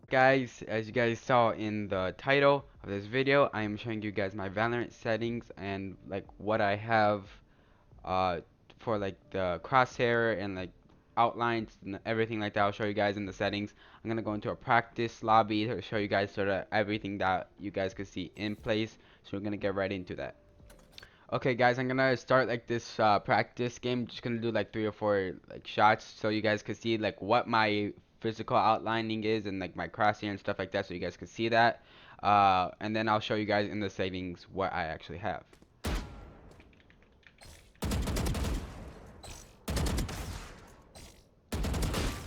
Guys, as you guys saw in the title of this video, I am showing you guys my Valorant settings and like what I have uh for like the crosshair and like outlines and everything like that. I'll show you guys in the settings. I'm gonna go into a practice lobby to show you guys sort of everything that you guys can see in place. So we're gonna get right into that. Okay guys, I'm gonna start like this practice game. Just gonna do like 3 or 4 like shots so you guys can see like what my physical outlining is and like my crosshair and stuff like that so you guys can see that. And then I'll show you guys in the settings what I actually have.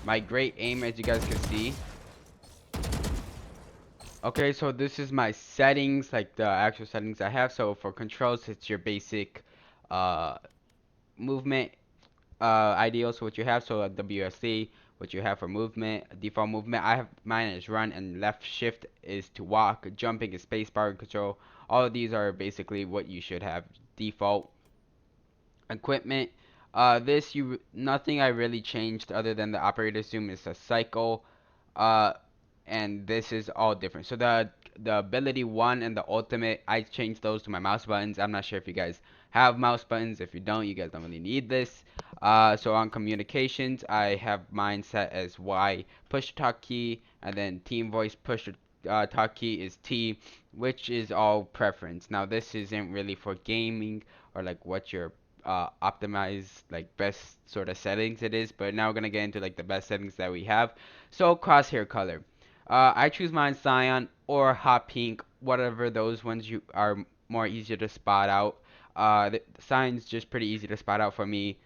My great aim, as you guys can see. Okay, so this is my settings, like the actual settings I have. So for controls, it's your basic uh movement ideal. So what you have, so WSD, what you have for movement, default movement, I have mine is run, and left shift is to walk, jumping is spacebar control. All of these are basically what you should have default. Equipment, this you nothing I really changed other than the operator zoom is a cycle, uh and this is all different. So the ability 1 and the ultimate, I changed those to my mouse buttons. I'm not sure if you guys have mouse buttons. If you don't, you guys don't really need this. So on communications, I have mine set as Y push to talk key, and then team voice push to talk key is T, which is all preference. Now this isn't really for gaming or like what your optimized like best sort of settings it is, but now we're gonna get into like the best settings that we have. So crosshair color, I choose mine cyan or hot pink, whatever those ones you are more easier to spot out. The cyan's just pretty easy to spot out for me,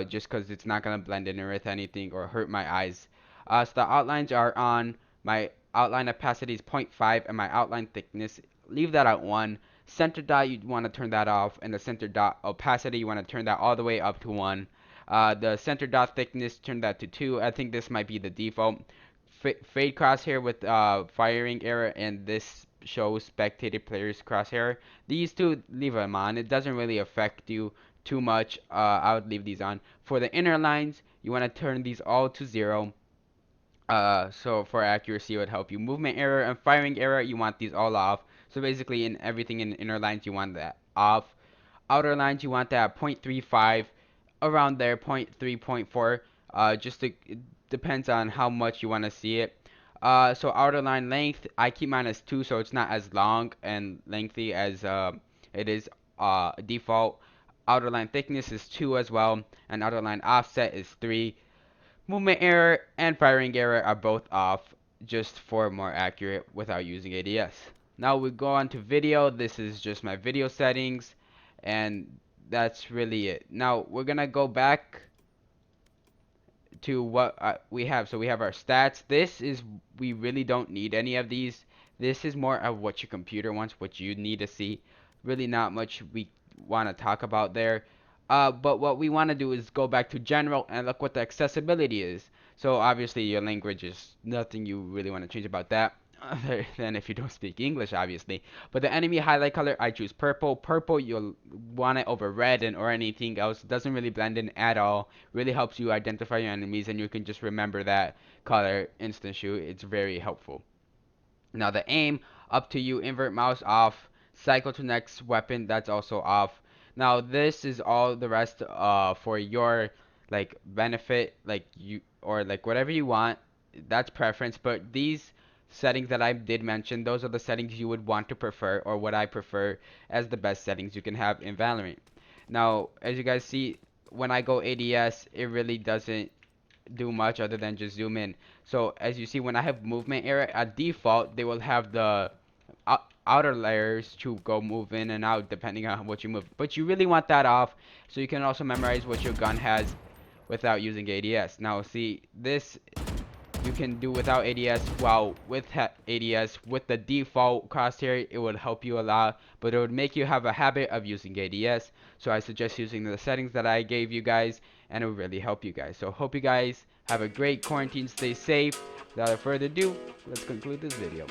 just because it's not gonna blend in with anything or hurt my eyes. So the outlines are on. My outline opacity is 0.5 and my outline thickness, leave that at 1. Center dot, you want to turn that off, and the center dot opacity, you want to turn that all the way up to 1. The center dot thickness, turn that to 2. I think this might be the default. Fade crosshair with firing error, and this shows spectated players crosshair. These two, leave them on. It doesn't really affect you too much. I would leave these on. For the inner lines, you want to turn these all to 0. So for accuracy, it would help you. Movement error and firing error, you want these all off. So basically, in everything in inner lines, you want that off. Outer lines, you want that at 0.35, around there, point 0.3, point 0.4. It depends on how much you want to see it. So outer line length, I keep mine as 2, so it's not as long and lengthy as it is default. Outer line thickness is 2 as well, and outer line offset is 3. Movement error and firing error are both off, just for more accurate without using ADS. Now we go on to video. This is just my video settings, and that's really it. Now we're gonna go back to what we have. So we have our stats. This is, we really don't need any of these. This is more of what your computer wants, what you need to see. Really not much we want to talk about there. But what we want to do is go back to general and look what the accessibility is. So obviously your language is nothing you really want to change about that, other than if you don't speak English, obviously. But the enemy highlight color, I choose purple. Purple, you'll want it over red and or anything else. It doesn't really blend in at all. Really helps you identify your enemies, and you can just remember that color instant shoot. It's very helpful. Now the aim, up to you. Invert mouse off. Cycle to next weapon, that's also off. Now this is all the rest for your like benefit, like you or like whatever you want. That's preference, but these settings that I did mention, those are the settings you would want to prefer, or what I prefer as the best settings you can have in Valorant. Now, as you guys see, when I go ADS, it really doesn't do much other than just zoom in. So as you see, when I have movement error, at default, they will have the outer layers to go move in and out depending on what you move. But you really want that off so you can also memorize what your gun has without using ADS. Now see, this you can do without ADS, while with ADS, with the default crosshair, it would help you a lot, but it would make you have a habit of using ADS. So I suggest using the settings that I gave you guys, and it will really help you guys. So hope you guys have a great quarantine, stay safe. Without further ado, let's conclude this video.